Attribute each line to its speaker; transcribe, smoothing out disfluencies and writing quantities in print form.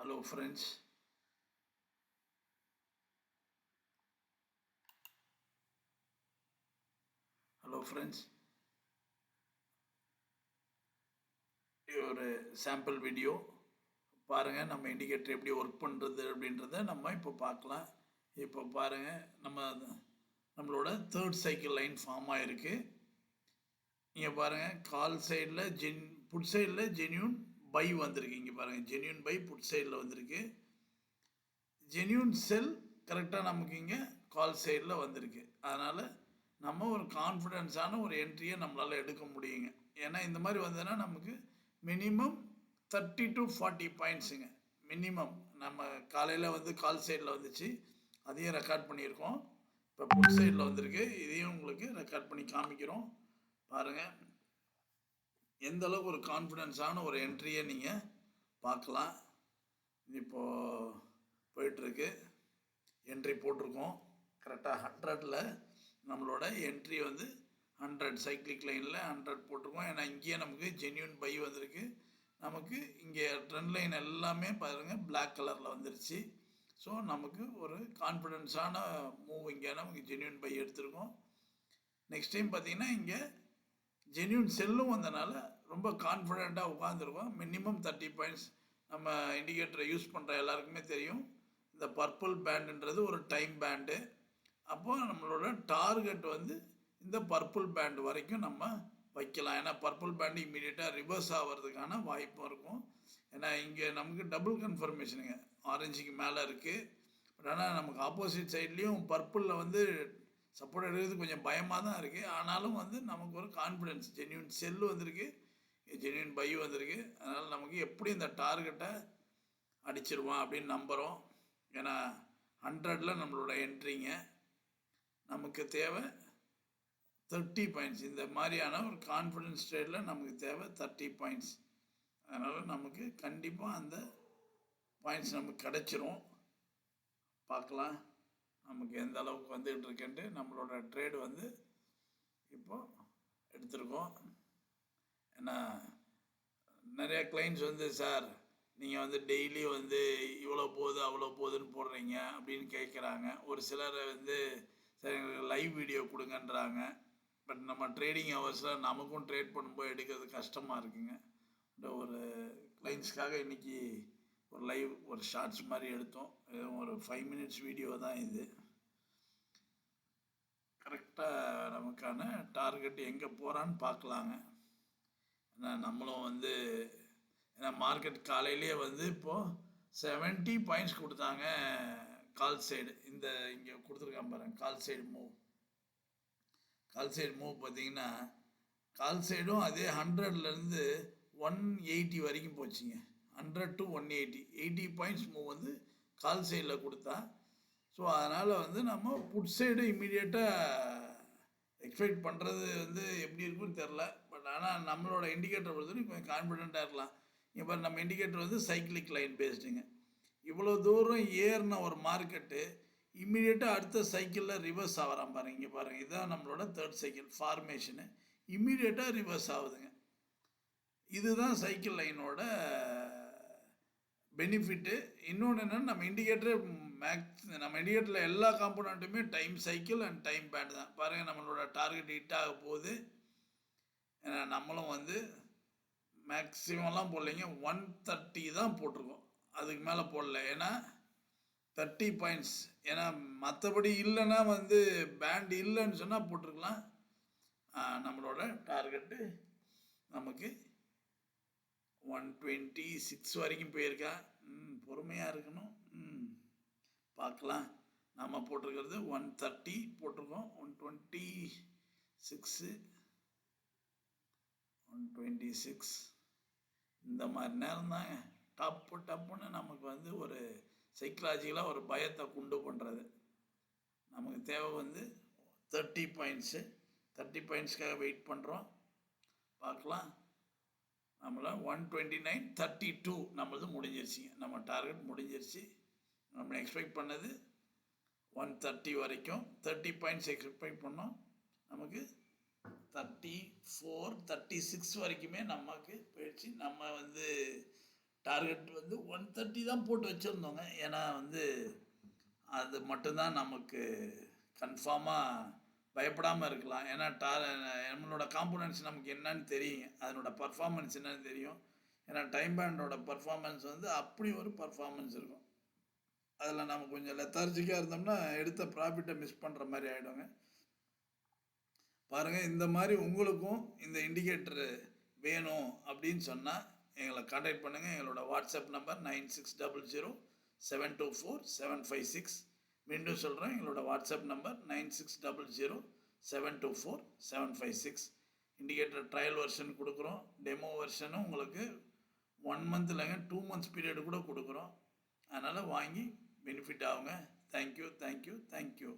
Speaker 1: Hello friends. Hello friends. ஒரு sample video பாருங்கள். நம்ம இண்டிகேட்டர் எப்படி ஒர்க் பண்ணுறது அப்படின்றத நம்ம இப்போ பார்க்கலாம். இப்போ பாருங்கள், நம்மளோட தேர்ட் சைக்கிள் லைன் ஃபார்ம் ஆகிருக்கு. இங்கே பாருங்கள், கால் சைடில் புட் சைடில் ஜென்யூன் பை வந்திருக்கு. இங்கே பாருங்கள், ஜென்யூன் பை புட் சைடில் வந்திருக்கு. ஜென்யூன் செல் கரெக்டாக நமக்கு இங்கே கால் சைடில் வந்திருக்கு. அதனால் நம்ம ஒரு கான்ஃபிடென்ஸான ஒரு என்ட்ரியை நம்மளால் எடுக்க முடியுங்க. ஏன்னா இந்த மாதிரி வந்ததுன்னா நமக்கு மினிமம் 30 to 40 பாயிண்ட்ஸுங்க மினிமம். நம்ம காலையில் வந்து கால் சைடில் வந்துச்சு, அதையும் ரெக்கார்ட் பண்ணியிருக்கோம். இப்போ புட் சைடில் வந்திருக்கு, இதையும் உங்களுக்கு ரெக்கார்ட் பண்ணி காமிக்கிறோம். பாருங்கள், எந்த அளவுக்கு ஒரு கான்ஃபிடென்ஸான ஒரு என்ட்ரியை நீங்கள் பார்க்கலாம். இப்போது போயிட்டுருக்கு, என்ட்ரி போட்டிருக்கோம். கரெக்டாக 100ல் நம்மளோட என்ட்ரி வந்து 100 சைக்கிளிக் லைனில் 100 போட்டிருக்கோம். ஏன்னா இங்கேயே நமக்கு ஜென்யூன் பை வந்திருக்கு. நமக்கு இங்கே ட்ரெண்ட் லைன் எல்லாமே பாருங்கள் பிளாக் கலரில் வந்துருச்சு. ஸோ நமக்கு ஒரு கான்ஃபிடென்ஸான மூவ் இங்கே நமக்கு ஜென்யூன் பை எடுத்திருக்கோம். நெக்ஸ்ட் டைம் பார்த்திங்கன்னா இங்கே ஜென்யூன் செல்லும் வந்தனால ரொம்ப கான்ஃபிடெண்ட்டாக உட்காந்துருக்கோம். Minimum 30 points. நம்ம இண்டிகேட்டரை யூஸ் பண்ணுற எல்லாருக்குமே தெரியும், இந்த பர்பிள் பேண்டுன்றது ஒரு டைம் பேண்டு. அப்போ நம்மளோட டார்கெட் வந்து இந்த பர்பிள் பேண்ட் வரைக்கும் நம்ம வைக்கலாம். ஏன்னா பர்பிள் பேண்டு இம்மீடியட்டாக ரிவர்ஸ் ஆகிறதுக்கான வாய்ப்பும் இருக்கும். ஏன்னா இங்கே நமக்கு டபுள் கன்ஃபர்மேஷனுங்க, ஆரஞ்சுக்கு மேலே இருக்குது. பட் ஆனால் நமக்கு ஆப்போசிட் சைட்லேயும் பர்பிளில் வந்து சப்போர்ட் எடுக்கிறது கொஞ்சம் பயமாக தான் இருக்குது. ஆனாலும் வந்து நமக்கு ஒரு கான்ஃபிடென்ஸ், ஜென்யூன் செல்லு வந்திருக்கு, ஜென்யூன் பை வந்திருக்கு. அதனால் நமக்கு எப்படி இந்த டார்கெட்டை அடிச்சிருவான் அப்படின்னு நம்புகிறோம். ஏன்னா 100ல் நம்மளோட என்ட்ரிங்க. நமக்கு தேவை 30 பாயிண்ட்ஸ். இந்த மாதிரியான ஒரு கான்ஃபிடென்ஸ் ட்ரேடில் நமக்கு தேவை 30 பாயிண்ட்ஸ். அதனால் நமக்கு கண்டிப்பாக அந்த பாயிண்ட்ஸ் நமக்கு கிடச்சிரும். பார்க்கலாம் நமக்கு எந்த அளவுக்கு வந்துக்கிட்டு இருக்குன்ட்டு. நம்மளோட ட்ரேடு வந்து இப்போது எடுத்துருக்கோம். ஏன்னா நிறையா கிளைண்ட்ஸ் வந்து, சார் நீங்கள் வந்து டெய்லி வந்து இவ்வளோ போகுது அவ்வளோ போகுதுன்னு போடுறீங்க அப்படின்னு கேட்குறாங்க. ஒரு சிலர் வந்து சரி எங்களுக்கு லைவ் வீடியோ கொடுங்கன்றாங்க. பட் நம்ம ட்ரேடிங் ஹவர்ஸில் நமக்கும் ட்ரேட் பண்ணும்போது எடுக்கிறது கஷ்டமாக இருக்குங்க. ஒரு கிளைண்ட்ஸ்க்காக இன்றைக்கி ஒரு லைவ் ஒரு ஷார்ட்ஸ் மாதிரி எடுத்தோம். ஒரு 5 மினிட்ஸ் வீடியோ தான் இது. கரெக்டாக நமக்கான டார்கெட் எங்கே போகிறான்னு பார்க்கலாங்க. ஏன்னா நம்மளும் வந்து ஏன்னா மார்க்கெட் காலையிலேயே வந்து இப்போது 70 பாயிண்ட்ஸ் கொடுத்தாங்க கால் சைடு. இந்த இங்கே கொடுத்துருக்கான் பாருங்கள், call side move. Call side move பார்த்தீங்கன்னா கால் சைடும் அதே 100லேருந்து 180 வரைக்கும் போச்சுங்க. 100 to 180, 80 பாயிண்ட்ஸ் மூவ் வந்து கால் சைடில் கொடுத்தா. ஸோ அதனால் வந்து நம்ம புட் சைடு இம்மீடியட்டாக எக்ஸ்பெக்ட் பண்ணுறது வந்து எப்படி இருக்குன்னு தெரில. பட் ஆனால் நம்மளோட இண்டிகேட்டர் பொறுத்தவரைக்கும் கொஞ்சம் கான்ஃபிடெண்ட்டாக இருக்கலாம். இப்போ நம்ம இண்டிகேட்டர் வந்து சைக்கிளிக் லைன் பேஸ்டுங்க. இவ்வளோ தூரம் ஏறின ஒரு மார்க்கெட்டு இம்மீடியட்டாக அடுத்த சைக்கிளில் ரிவர்ஸ் ஆகிறான் பாருங்கள். இங்கே பாருங்கள், இதுதான் நம்மளோட தேர்ட் சைக்கிள் ஃபார்மேஷனு. இம்மீடியட்டாக ரிவர்ஸ் ஆகுதுங்க. இதுதான் சைக்கிள் லைனோட பெனிஃபிட்டு. இன்னொன்று என்னென்னா, நம்ம இண்டிகேட்டரில் எல்லா காம்போனண்ட்டுமே time cycle and time band தான். பாருங்கள், நம்மளோட டார்கெட் ஹிட் ஆக போகுது. ஏன்னா நம்மளும் வந்து மேக்ஸிமம்லாம் போடலைங்க, 130 தான் போட்டிருக்கோம், அதுக்கு மேலே போடல. ஏன்னா 30 பாயிண்ட்ஸ். ஏன்னா மற்றபடி இல்லைன்னா வந்து பேண்ட் இல்லைன்னு சொன்னால் போட்டிருக்கலாம். நம்மளோட டார்கெட்டு நமக்கு 126 வரைக்கும் போயிருக்கா. பொறுமையாக இருக்கணும். பார்க்கலாம். நம்ம போட்டிருக்கிறது 130 போட்டிருக்கோம். 126 இந்த மாதிரி நேரம் தாங்க டப்புன்னு நமக்கு வந்து ஒரு சைக்கலாஜிக்கலாக ஒரு பயத்தை உண்டு பண்ணுறது. நமக்கு தேவை வந்து 30 பாயிண்ட்ஸு. 30 பாயிண்ட்ஸ்க்காக வெயிட் பண்ணுறோம். பார்க்கலாம். நம்மள 129.32 நம்மளது முடிஞ்சிருச்சுங்க. நம்ம டார்கெட் முடிஞ்சிருச்சு. நம்ம எக்ஸ்பெக்ட் பண்ணது 130 வரைக்கும். 30 பாயிண்ட்ஸ் எக்ஸ்பெக்ட் பண்ணோம். நமக்கு 34, 36 வரைக்குமே நமக்கு போயிடுச்சு. நம்ம வந்து டார்கெட் வந்து 130 தான் போட்டு வச்சுருந்தோங்க. ஏன்னா வந்து அது மட்டும்தான் நமக்கு கன்ஃபார்மாக பயப்படாமல் இருக்கலாம். ஏன்னா நம்மளோட காம்போனன்ட்ஸ் நமக்கு என்னன்னு தெரியுங்க, அதனோட பர்ஃபார்மன்ஸ் என்னன்னு தெரியும். ஏன்னா டைம் பேண்டோட பர்ஃபார்மன்ஸ் வந்து அப்படி ஒரு பர்ஃபார்மன்ஸ் இருக்கும். அதில் நம்ம கொஞ்சம் லெத்தார்ஜிக்காக இருந்தோம்னா எடுத்த ப்ராஃபிட்டை மிஸ் பண்ணுற மாதிரி ஆகிடுங்க. பாருங்கள், இந்த மாதிரி உங்களுக்கும் இந்த இண்டிகேட்டரு வேணும் அப்படின்னு சொன்னால் எங்களை கான்டாக்ட் பண்ணுங்கள். எங்களோட வாட்ஸ்அப் நம்பர் 9600724756. மீண்டும் சொல்கிறேன், எங்களோட WhatsApp number 9600724756. Indicator trial version கொடுக்குறோம், டெமோ வெர்ஷனும் உங்களுக்கு 1 month இல்லைங்க 2 months பீரியடு கூட கொடுக்குறோம். அதனால் வாங்கி பெனிஃபிட் ஆகுங்க. தேங்க்யூ.